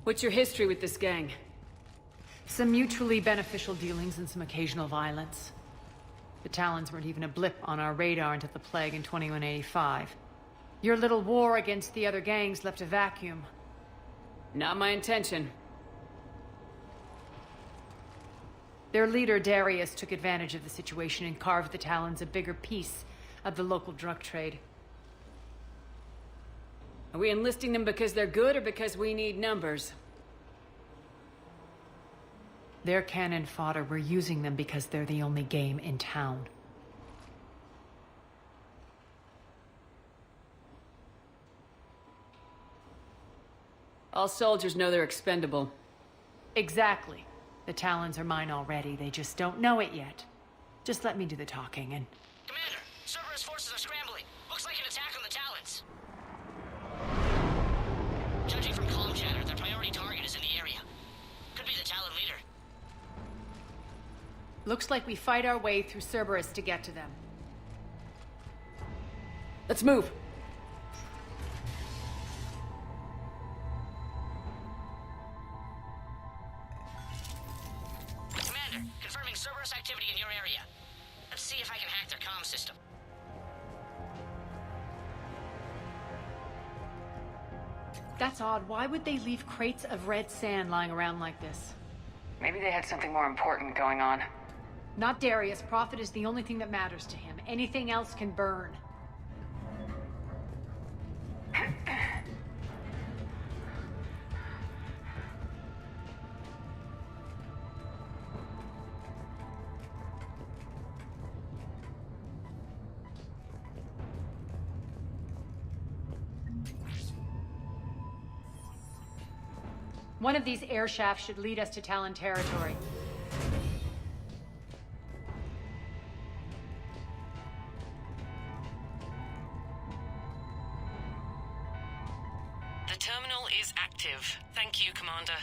What's your history with this gang? Some mutually beneficial dealings and some occasional violence. The Talons weren't even a blip on our radar until the plague in 2185. Your little war against the other gangs left a vacuum. Not my intention. Their leader, Darius, took advantage of the situation and carved the Talons a bigger piece of the local drug trade. Are we enlisting them because they're good or because we need numbers? They're cannon fodder. We're using them because they're the only game in town. All soldiers know they're expendable. Exactly. The Talons are mine already. They just don't know it yet. Just let me do the talking and... Commander, Cerberus forces are scrambling. Looks like an attack on the Talons. Judging from comm chatter, their priority target is in the area. Could be the Talon leader. Looks like we fight our way through Cerberus to get to them. Let's move. Commander, confirming Cerberus activity in your area. Let's see if I can hack their comm system. That's odd. Why would they leave crates of red sand lying around like this? Maybe they had something more important going on. Not Darius. Profit is the only thing that matters to him. Anything else can burn. One of these air shafts should lead us to Talon territory. The terminal is active. Thank you, Commander.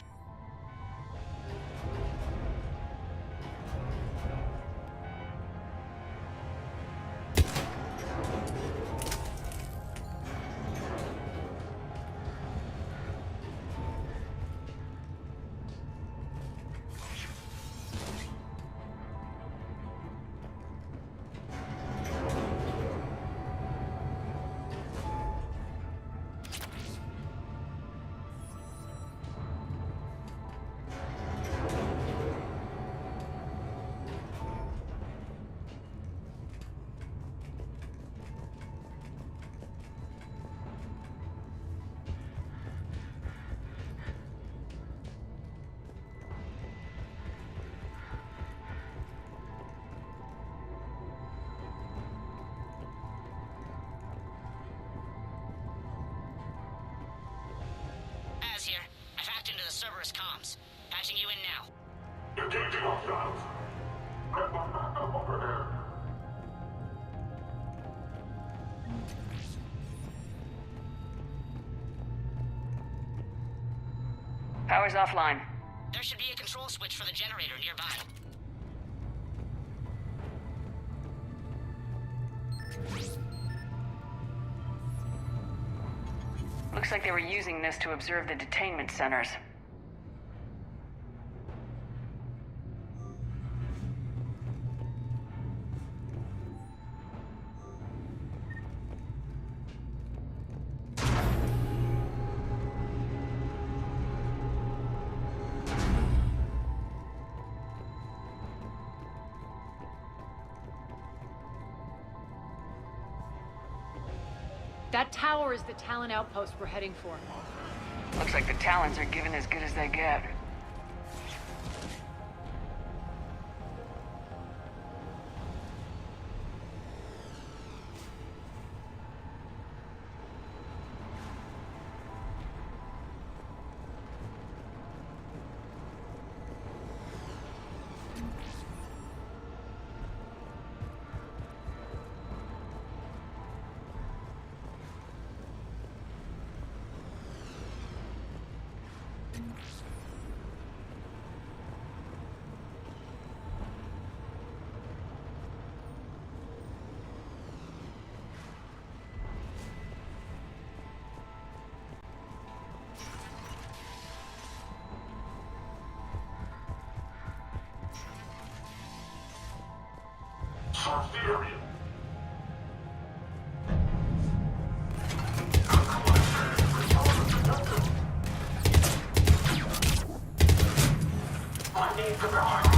Here. I've hacked into the Cerberus comms. Patching you in now. Engaging hostiles. Get my backup over here. Power's offline. There should be a control switch for the generator nearby. Looks like they were using this to observe the detainment centers. That tower is the Talon outpost we're heading for. Looks like the Talons are giving as good as they get. Search the area. I need to die.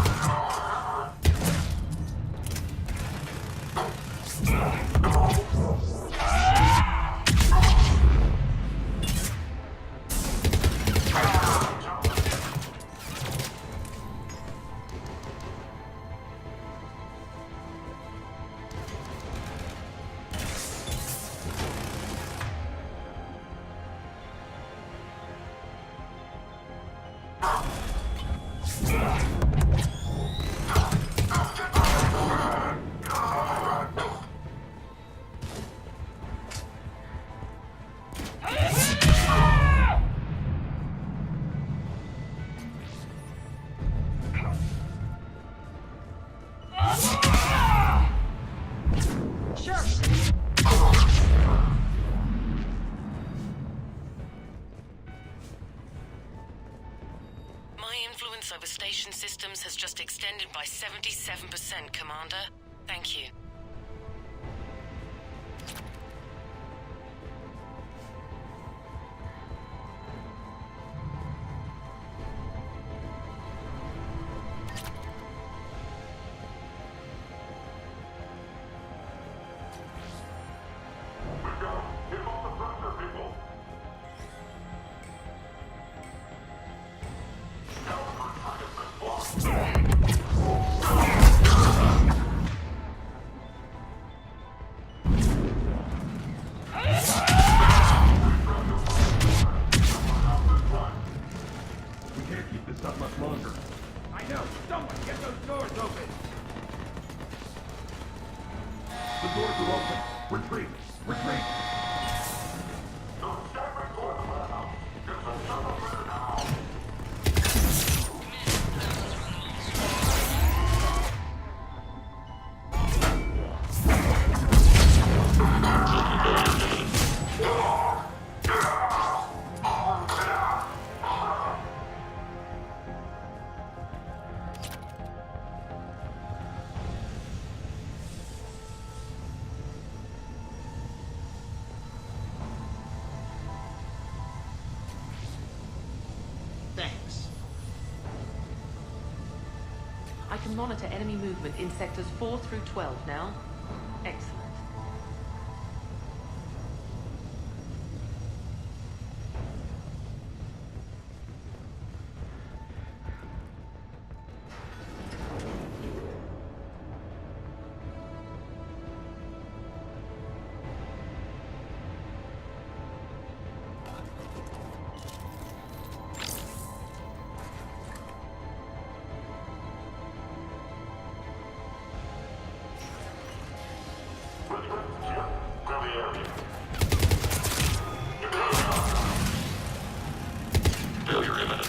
My influence over station systems has just extended by 77%, Commander. Thank you. Thanks. I can monitor enemy movement in sectors 4 through 12 now. Excellent. Failure imminent.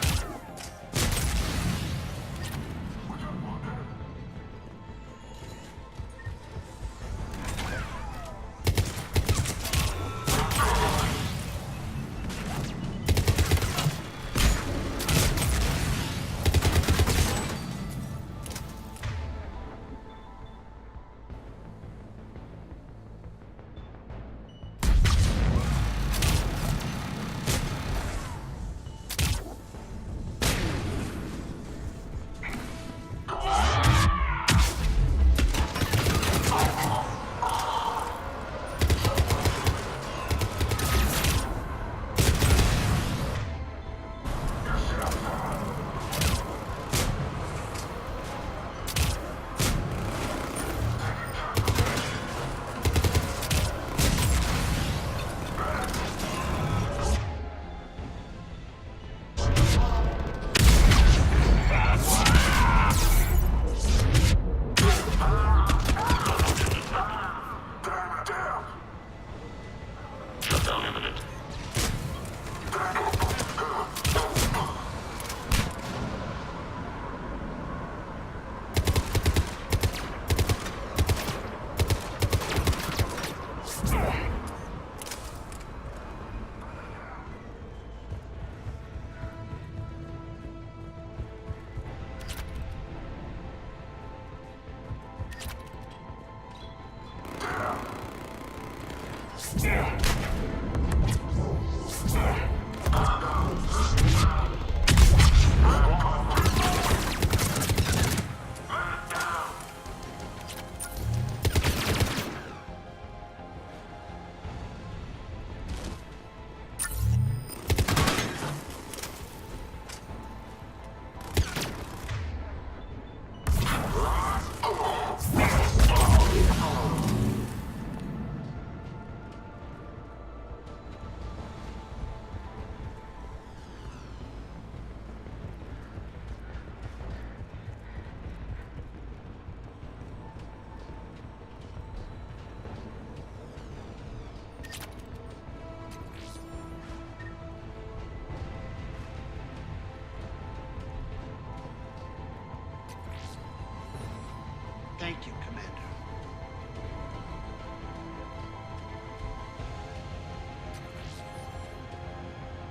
Thank you, Commander.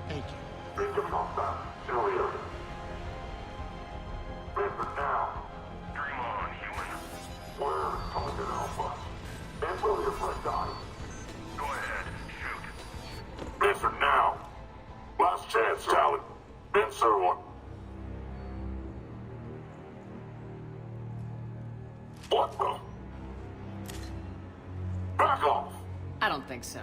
Thank you. Incoming hostile. Earlier. Listen now. Dream on, human. Where's Target Alpha? And will your friend die? Go ahead. Shoot. Listen now. Last chance, Talon. Answer one. What the? Back off! I don't think so.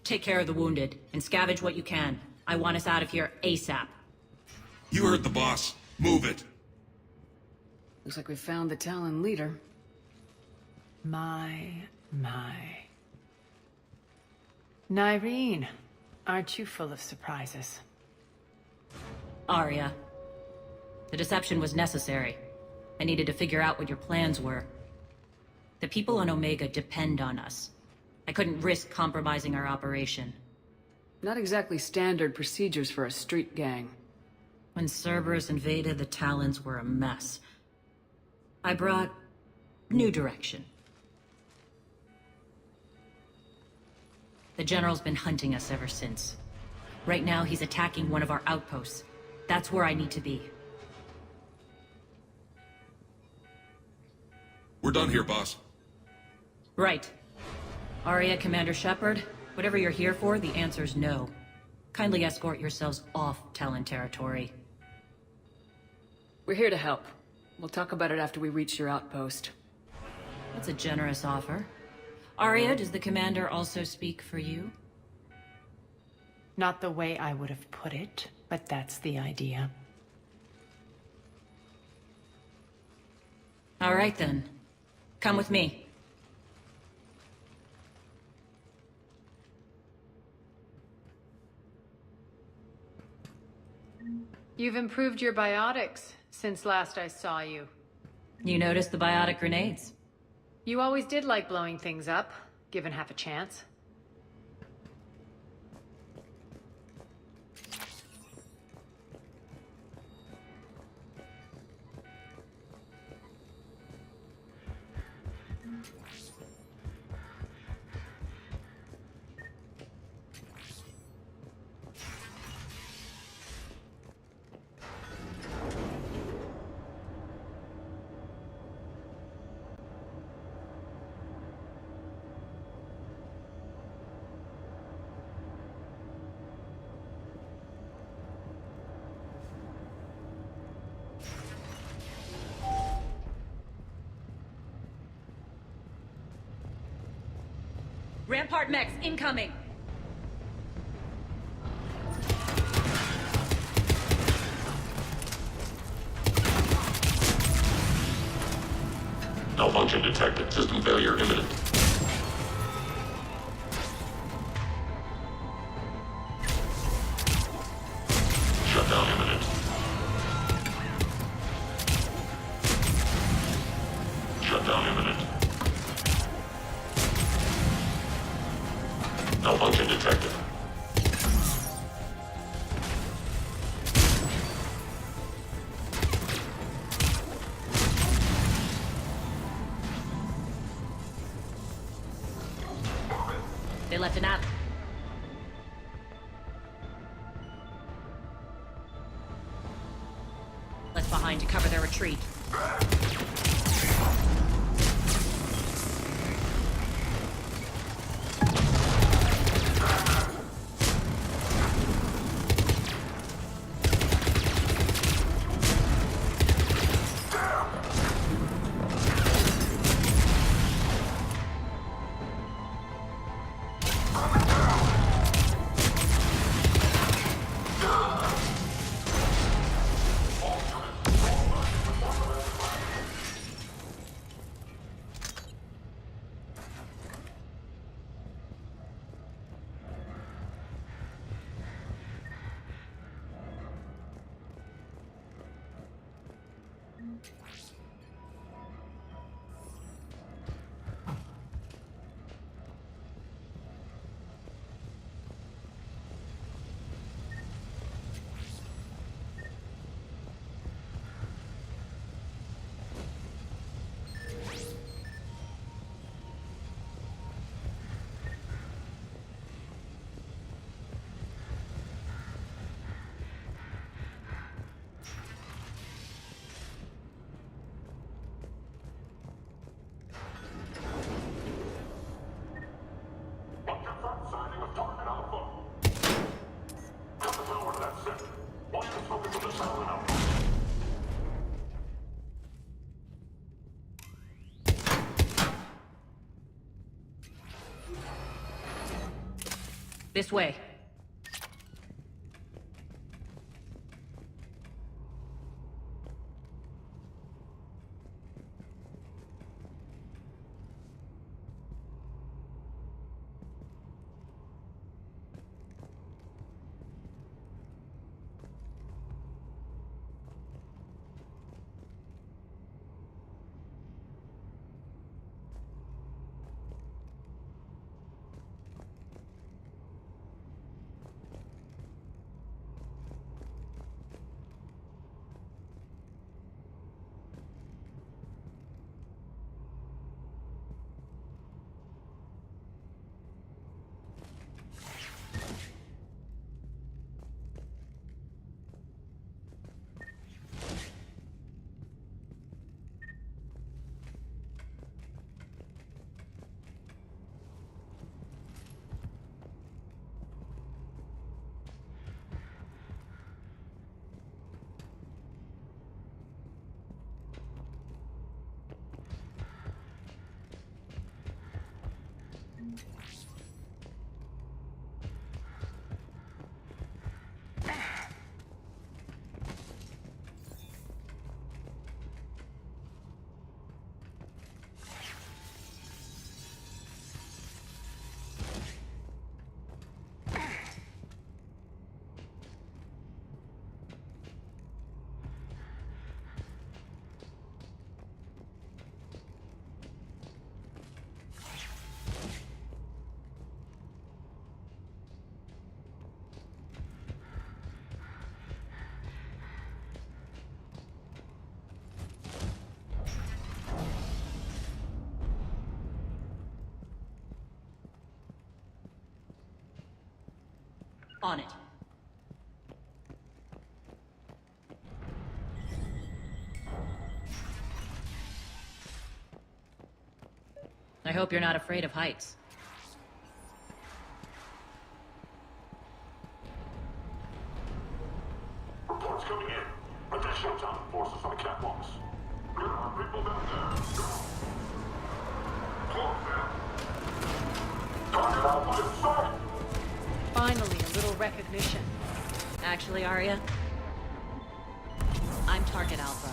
Take care of the wounded, and scavenge what you can. I want us out of here ASAP. You heard the boss. Move it. Looks like we found the Talon leader. My. Nyreen, aren't you full of surprises? Arya. The deception was necessary. I needed to figure out what your plans were. The people on Omega depend on us. I couldn't risk compromising our operation. Not exactly standard procedures for a street gang. When Cerberus invaded, the Talons were a mess. I brought new direction. The General's been hunting us ever since. Right now, he's attacking one of our outposts. That's where I need to be. We're done here, boss. Right. Arya, Commander Shepard, whatever you're here for, the answer's no. Kindly escort yourselves off Talon territory. We're here to help. We'll talk about it after we reach your outpost. That's a generous offer. Arya, does the Commander also speak for you? Not the way I would have put it, but that's the idea. All right then. Come with me. You've improved your biotics since last I saw you. You noticed the biotic grenades? You always did like blowing things up, given half a chance. Rampart mechs incoming! Malfunction detected. System failure imminent. Shutdown imminent. Shutdown imminent. Malfunction detected. line to cover their retreat. This way. On it. I hope you're not afraid of heights. Reports coming in. Additional time forces on the catwalks. There are people down there. Close, man. Target Alpha in sight. Finally, a little recognition. Actually, Arya, I'm Target Alpha.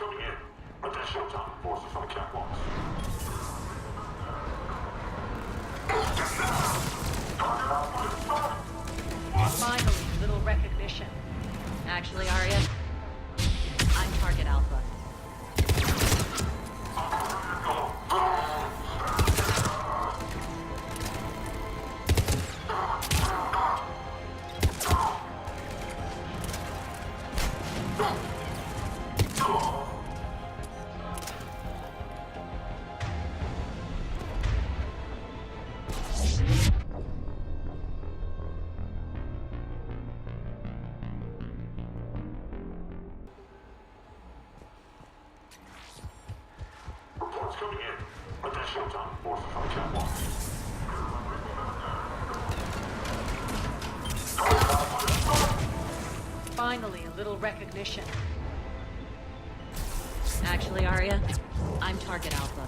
coming in. Additional time forces on the catwalks. Finally, a little recognition. Actually, Arya, I'm Target Alpha. Reports coming in. Additional time forces on the catwalks. Finally, a little recognition. Actually, Arya, I'm Target Alpha.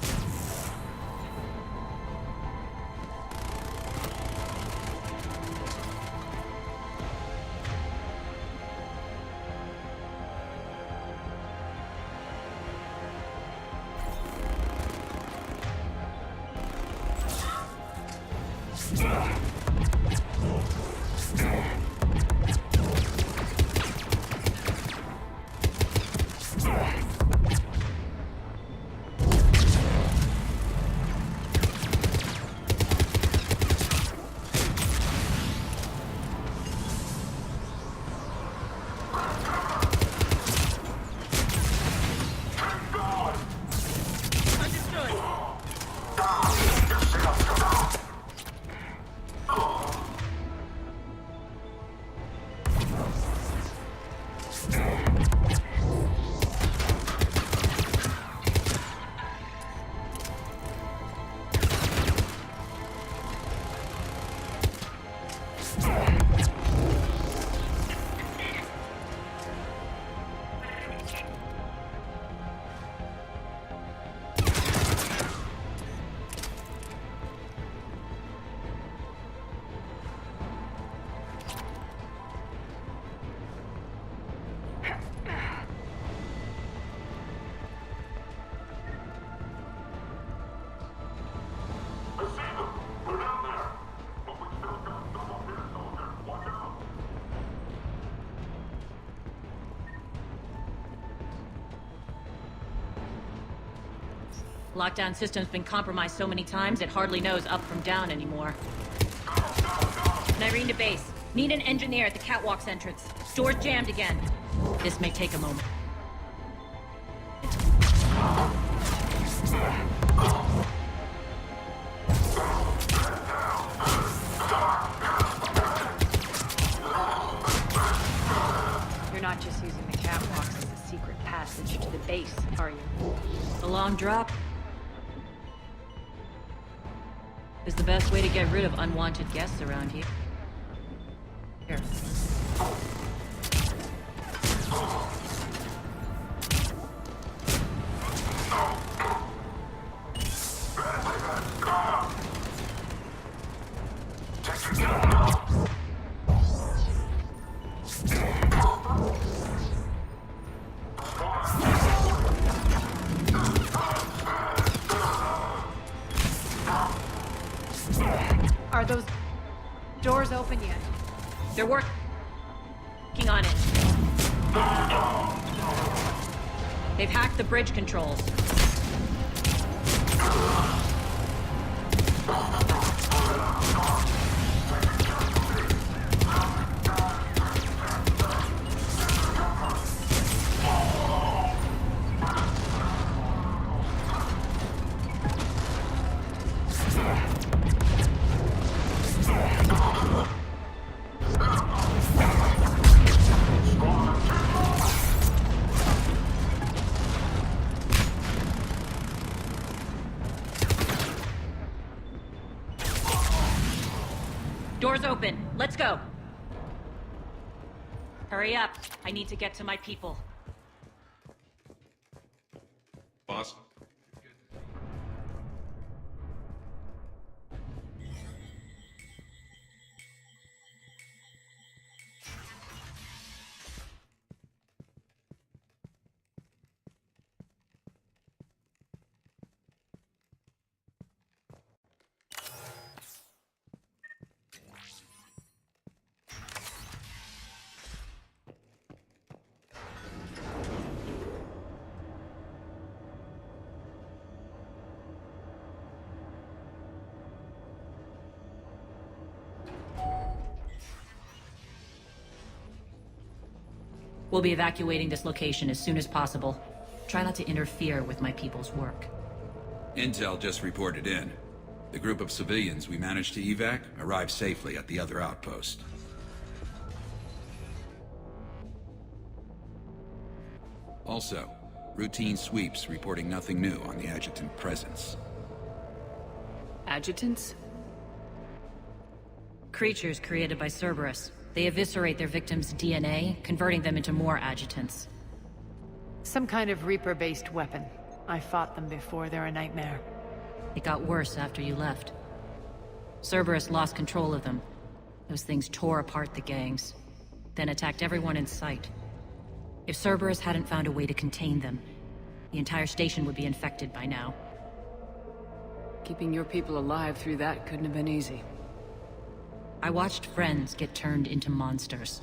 Lockdown system's been compromised so many times it hardly knows up from down anymore. Nyrene to base. Need an engineer at the catwalk's entrance. Door's jammed again. This may take a moment. You're not just using the catwalks as a secret passage to the base, are you? The long drop is the best way to get rid of unwanted guests around here. Here. Are those doors open yet? They're working on it. They've hacked the bridge controls. Doors open. Let's go. Hurry up. I need to get to my people. Boss? We'll be evacuating this location as soon as possible. Try not to interfere with my people's work. Intel just reported in. The group of civilians we managed to evac arrived safely at the other outpost. Also, routine sweeps reporting nothing new on the adjutant presence. Adjutants? Creatures created by Cerberus. They eviscerate their victims' DNA, converting them into more adjutants. Some kind of Reaper-based weapon. I fought them before, they're a nightmare. It got worse after you left. Cerberus lost control of them. Those things tore apart the gangs, then attacked everyone in sight. If Cerberus hadn't found a way to contain them, the entire station would be infected by now. Keeping your people alive through that couldn't have been easy. I watched friends get turned into monsters,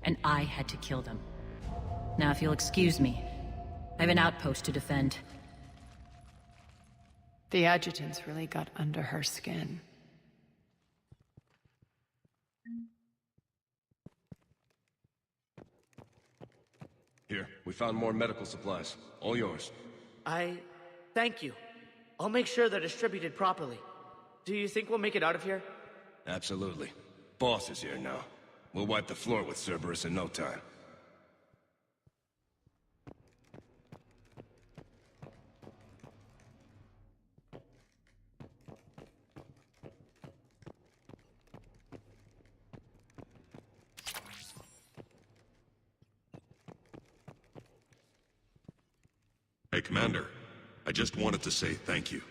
and I had to kill them. Now, if you'll excuse me, I have an outpost to defend. The adjutants really got under her skin. Here, we found more medical supplies. All yours. Thank you. I'll make sure they're distributed properly. Do you think we'll make it out of here? Absolutely. Boss is here now. We'll wipe the floor with Cerberus in no time. Hey, Commander. I just wanted to say thank you.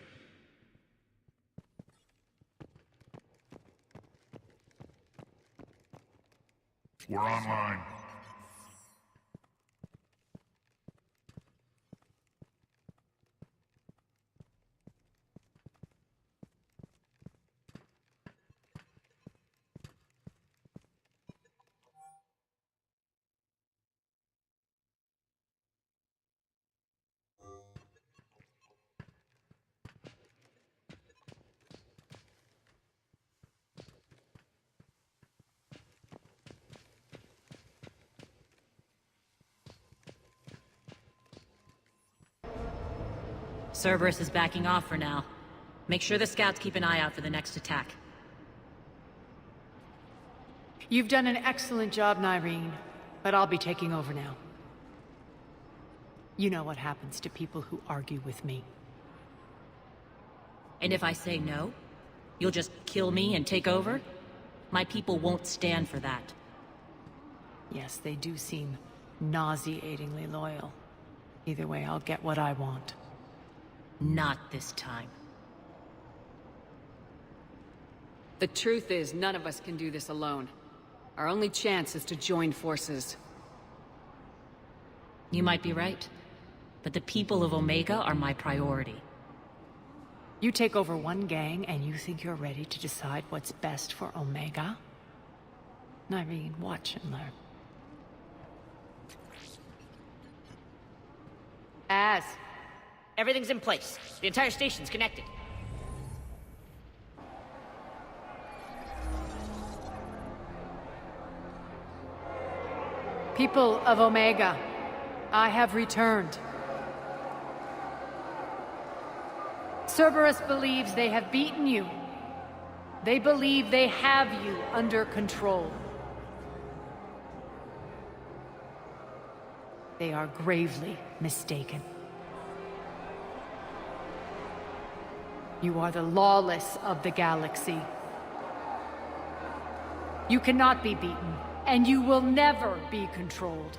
We're online. Cerberus is backing off for now. Make sure the scouts keep an eye out for the next attack. You've done an excellent job, Nyreen, but I'll be taking over now. You know what happens to people who argue with me. And if I say no, you'll just kill me and take over? My people won't stand for that. Yes, they do seem nauseatingly loyal. Either way, I'll get what I want. Not this time. The truth is, none of us can do this alone. Our only chance is to join forces. You might be right, but the people of Omega are my priority. You take over one gang and you think you're ready to decide what's best for Omega? Nyreen, watch and learn. Everything's in place. The entire station's connected. People of Omega, I have returned. Cerberus believes they have beaten you. They believe they have you under control. They are gravely mistaken. You are the lawless of the galaxy. You cannot be beaten, and you will never be controlled.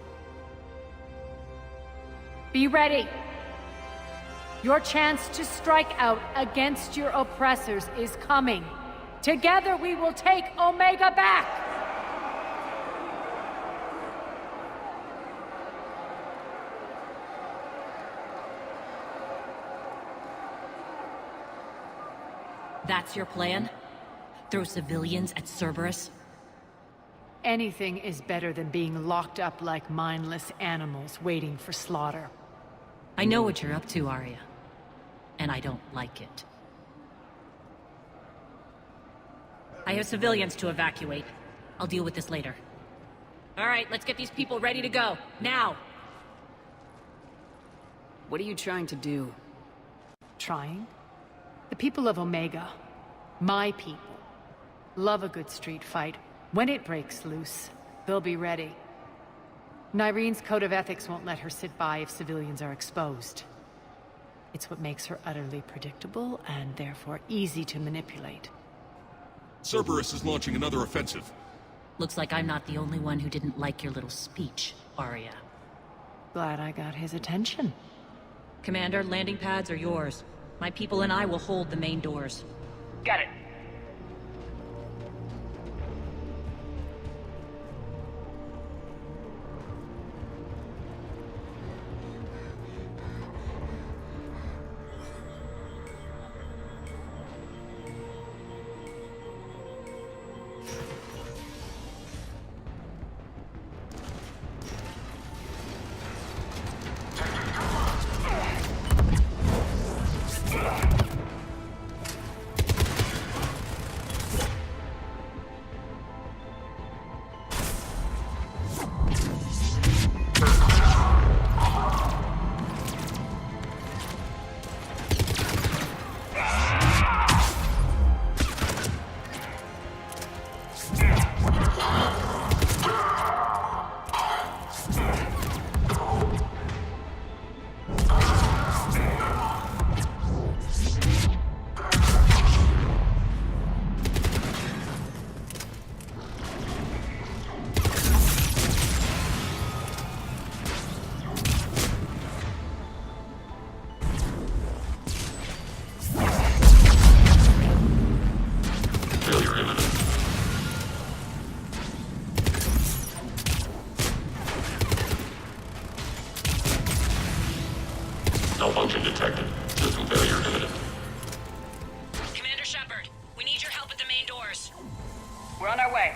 Be ready. Your chance to strike out against your oppressors is coming. Together we will take Omega back! That's your plan? Throw civilians at Cerberus? Anything is better than being locked up like mindless animals waiting for slaughter. I know what you're up to, Arya. And I don't like it. I have civilians to evacuate. I'll deal with this later. All right, let's get these people ready to go. Now! What are you trying to do? Trying? The people of Omega, my people, love a good street fight. When it breaks loose, they'll be ready. Nyrene's code of ethics won't let her sit by if civilians are exposed. It's what makes her utterly predictable and therefore easy to manipulate. Cerberus is launching another offensive. Looks like I'm not the only one who didn't like your little speech, Arya. Glad I got his attention. Commander, landing pads are yours. My people and I will hold the main doors. Got it. Malfunction detected. System failure imminent. Commander Shepard, we need your help at the main doors. We're on our way.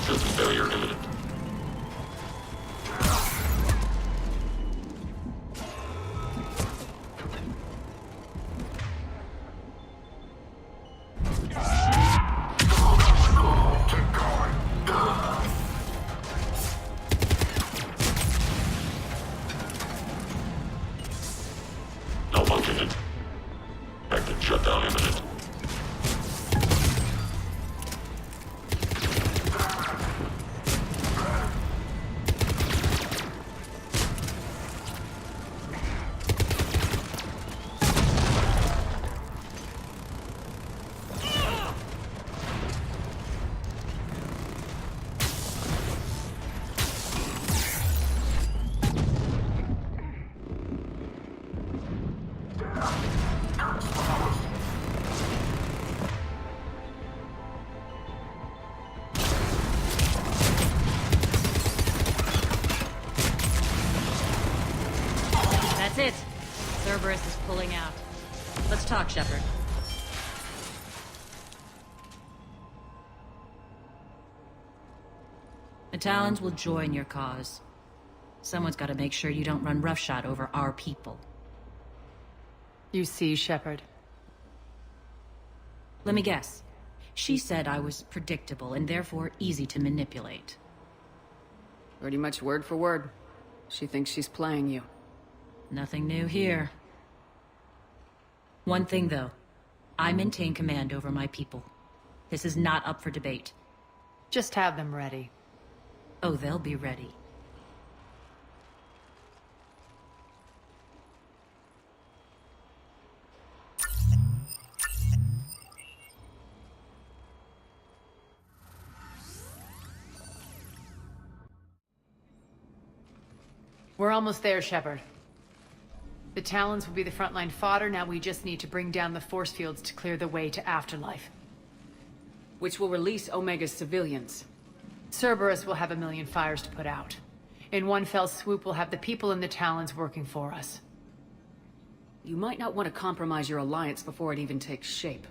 System failure imminent. Malfunction detected. Shutdown imminent. That's it. Cerberus is pulling out. Let's talk, Shepard. The Talons will join your cause. Someone's got to make sure you don't run roughshod over our people. You see, Shepard. Let me guess. She said I was predictable and therefore easy to manipulate. Pretty much word for word. She thinks she's playing you. Nothing new here. One thing, though. I maintain command over my people. This is not up for debate. Just have them ready. Oh, they'll be ready. We're almost there, Shepard. The Talons will be the frontline fodder, now we just need to bring down the force fields to clear the way to Afterlife. Which will release Omega's civilians. Cerberus will have a million fires to put out. In one fell swoop, we'll have the people in the Talons working for us. You might not want to compromise your alliance before it even takes shape.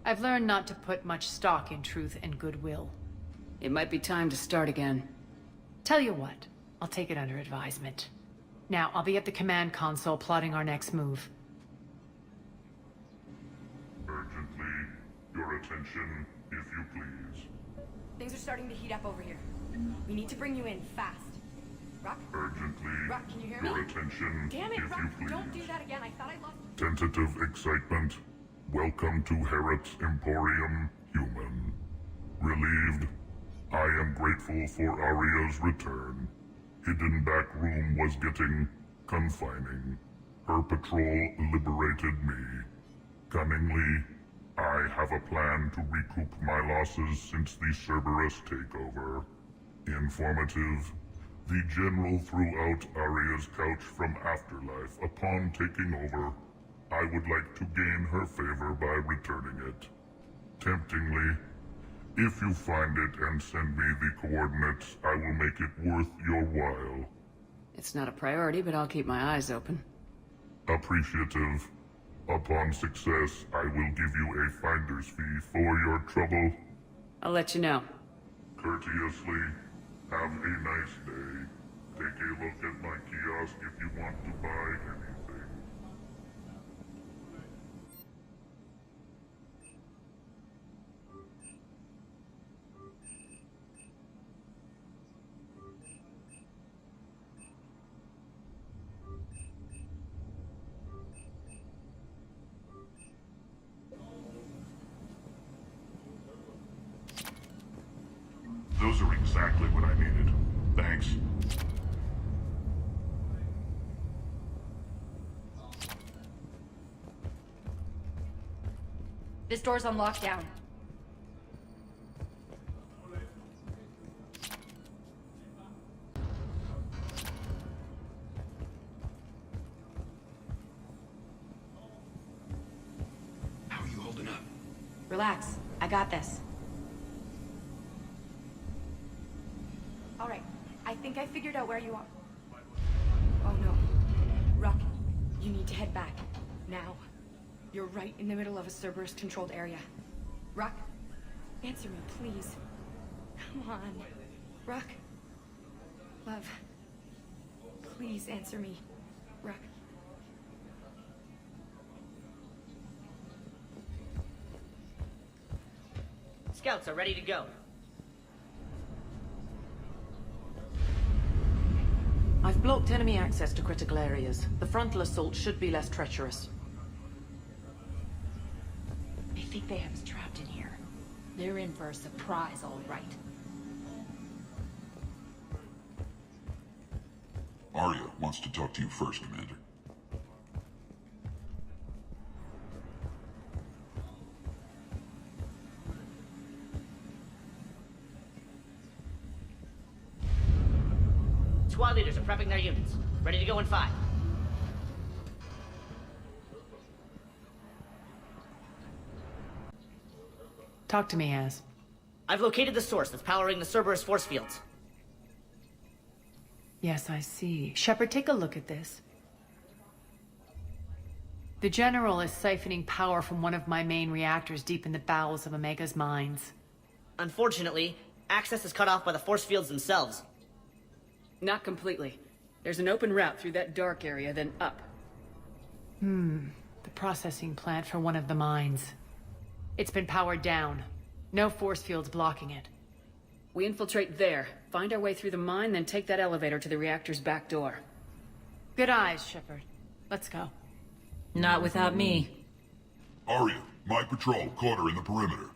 I've learned not to put much stock in truth and goodwill. It might be time to start again. Tell you what, I'll take it under advisement. Now, I'll be at the command console plotting our next move. Urgently, your attention, if you please. Things are starting to heat up over here. We need to bring you in, fast. Rock? Urgently, Rock, can you hear your me? attention, Damn it, if Rock, you please. don't do that again. I thought I lost... Tentative excitement. Welcome to Herod's Emporium, human. Relieved. I am grateful for Aria's return. Hidden back room was getting confining. Her patrol liberated me. Cunningly, I have a plan to recoup my losses since the Cerberus takeover. Informative. The General threw out Aria's couch from Afterlife upon taking over. I would like to gain her favor by returning it. Temptingly, if you find it and send me the coordinates, I will make it worth your while. It's not a priority, but I'll keep my eyes open. Appreciative. Upon success, I will give you a finder's fee for your trouble. I'll let you know. Courteously, have a nice day. Take a look at my kiosk if you want to buy anything. Those are exactly what I needed. Thanks. This door's on lockdown. How are you holding up? Relax. I got this. All right. I think I figured out where you are. Oh no. Ruck, you need to head back. Now. You're right in the middle of a Cerberus-controlled area. Ruck, answer me, please. Come on. Ruck. Love. Please answer me. Ruck. Scouts are ready to go. I've blocked enemy access to critical areas. The frontal assault should be less treacherous. I think they have us trapped in here. They're in for a surprise, all right. Arya wants to talk to you first, Commander. Squad leaders are prepping their units. Ready to go in 5. Talk to me, Az. I've located the source that's powering the Cerberus force fields. Yes, I see. Shepard, take a look at this. The General is siphoning power from one of my main reactors deep in the bowels of Omega's mines. Unfortunately, access is cut off by the force fields themselves. Not completely. There's an open route through that dark area, then up. The processing plant for one of the mines. It's been powered down. No force fields blocking it. We infiltrate there, find our way through the mine, then take that elevator to the reactor's back door. Good eyes, Shepard. Let's go. Not without me. Arya, my patrol caught her in the perimeter.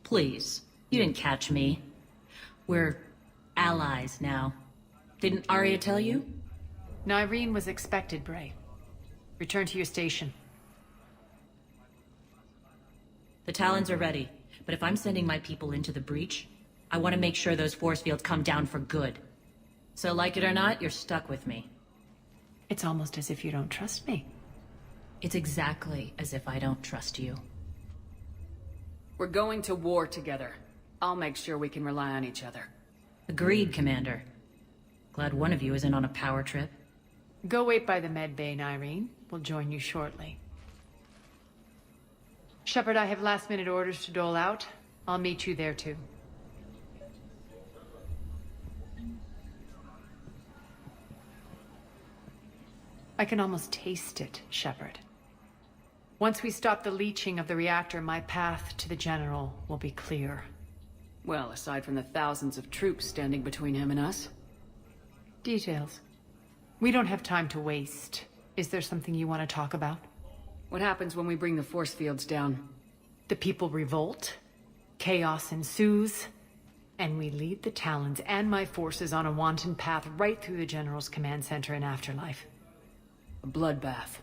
Please. You didn't catch me. We're allies now. Didn't Arya tell you? Nyreen was expected, Bray. Return to your station. The Talons are ready, but if I'm sending my people into the breach, I want to make sure those force fields come down for good. So like it or not, you're stuck with me. It's almost as if you don't trust me. It's exactly as if I don't trust you. We're going to war together. I'll make sure we can rely on each other. Agreed, Commander. Glad one of you isn't on a power trip. Go wait by the med bay, Irene. We'll join you shortly. Shepard, I have last-minute orders to dole out. I'll meet you there, too. I can almost taste it, Shepard. Once we stop the leaching of the reactor, my path to the General will be clear. Well, aside from the thousands of troops standing between him and us. Details. We don't have time to waste. Is there something you want to talk about? What happens when we bring the force fields down? The people revolt, chaos ensues, and we lead the Talons and my forces on a wanton path right through the General's command center and afterlife. A bloodbath.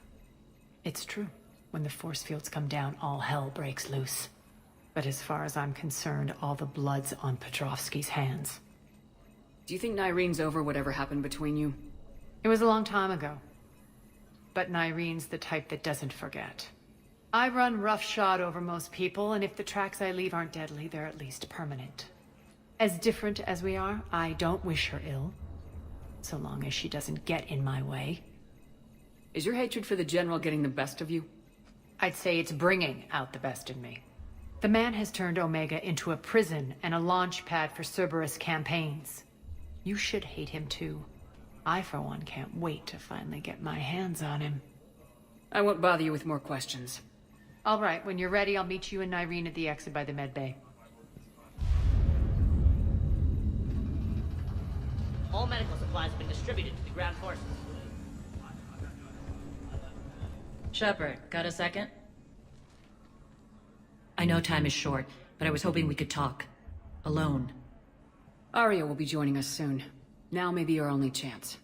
It's true. When the force fields come down, all hell breaks loose. But as far as I'm concerned, all the blood's on Petrovsky's hands. Do you think Nyrene's over whatever happened between you? It was a long time ago. But Nyrene's the type that doesn't forget. I run roughshod over most people, and if the tracks I leave aren't deadly, they're at least permanent. As different as we are, I don't wish her ill. So long as she doesn't get in my way. Is your hatred for the General getting the best of you? I'd say it's bringing out the best in me. The man has turned Omega into a prison and a launch pad for Cerberus campaigns. You should hate him too. I, for one, can't wait to finally get my hands on him. I won't bother you with more questions. All right, when you're ready, I'll meet you and Nyreen at the exit by the med bay. All medical supplies have been distributed to the ground forces. Shepard, got a second? I know time is short, but I was hoping we could talk. Alone. Arya will be joining us soon. Now may be our only chance.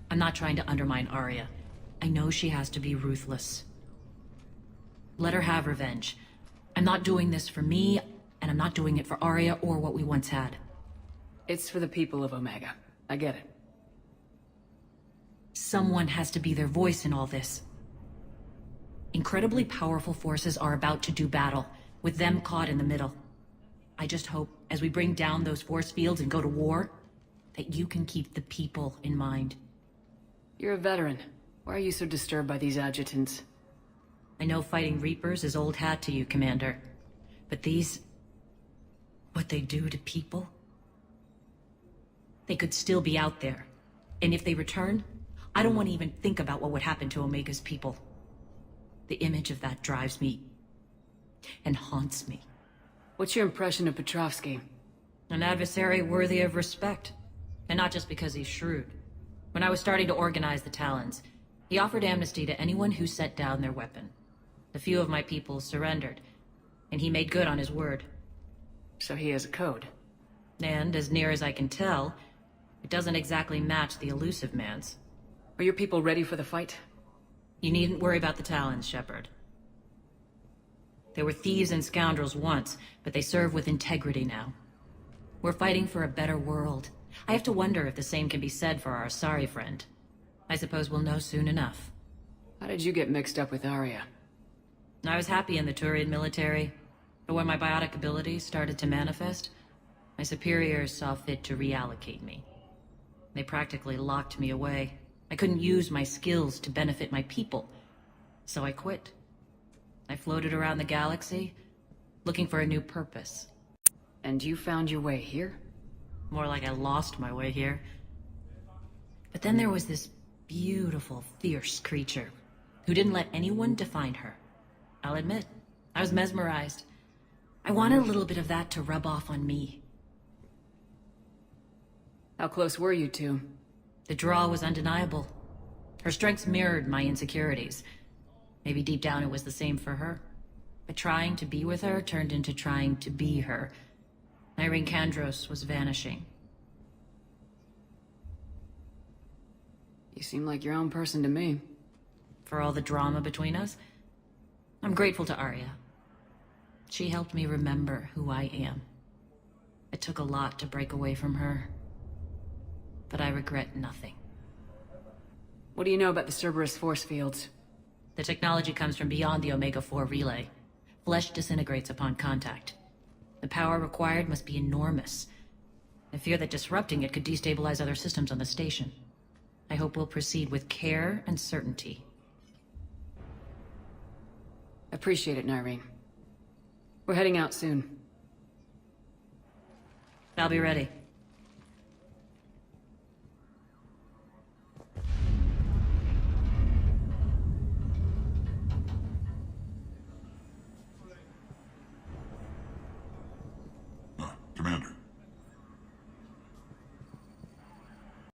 I'm not trying to undermine Arya. I know she has to be ruthless. Let her have revenge. I'm not doing this for me, and I'm not doing it for Arya or what we once had. It's for the people of Omega. I get it. Someone has to be their voice in all this. Incredibly powerful forces are about to do battle, with them caught in the middle. I just hope, as we bring down those force fields and go to war, that you can keep the people in mind. You're a veteran. Why are you so disturbed by these adjutants? I know fighting Reapers is old hat to you, Commander. But these... what they do to people? They could still be out there. And if they return, I don't want to even think about what would happen to Omega's people. The image of that drives me... and haunts me. What's your impression of Petrovsky? An adversary worthy of respect. And not just because he's shrewd. When I was starting to organize the Talons, he offered amnesty to anyone who set down their weapon. A few of my people surrendered, and he made good on his word. So he has a code. And, as near as I can tell, it doesn't exactly match the elusive man's. Are your people ready for the fight? You needn't worry about the Talons, Shepard. They were thieves and scoundrels once, but they serve with integrity now. We're fighting for a better world. I have to wonder if the same can be said for our Asari friend. I suppose we'll know soon enough. How did you get mixed up with Arya? I was happy in the Turian military, but when my biotic abilities started to manifest, my superiors saw fit to reallocate me. They practically locked me away. I couldn't use my skills to benefit my people, so I quit. I floated around the galaxy, looking for a new purpose. And you found your way here? More like I lost my way here. But then there was this beautiful, fierce creature who didn't let anyone define her. I'll admit, I was mesmerized. I wanted a little bit of that to rub off on me. How close were you two? The draw was undeniable. Her strengths mirrored my insecurities. Maybe deep down it was the same for her. But trying to be with her turned into trying to be her. Irene Kandros was vanishing. You seem like your own person to me. For all the drama between us, I'm grateful to Arya. She helped me remember who I am. It took a lot to break away from her. but I regret nothing. What do you know about the Cerberus force fields? The technology comes from beyond the Omega-4 relay. Flesh disintegrates upon contact. The power required must be enormous. I fear that disrupting it could destabilize other systems on the station. I hope we'll proceed with care and certainty. Appreciate it, Nyreen. We're heading out soon. I'll be ready.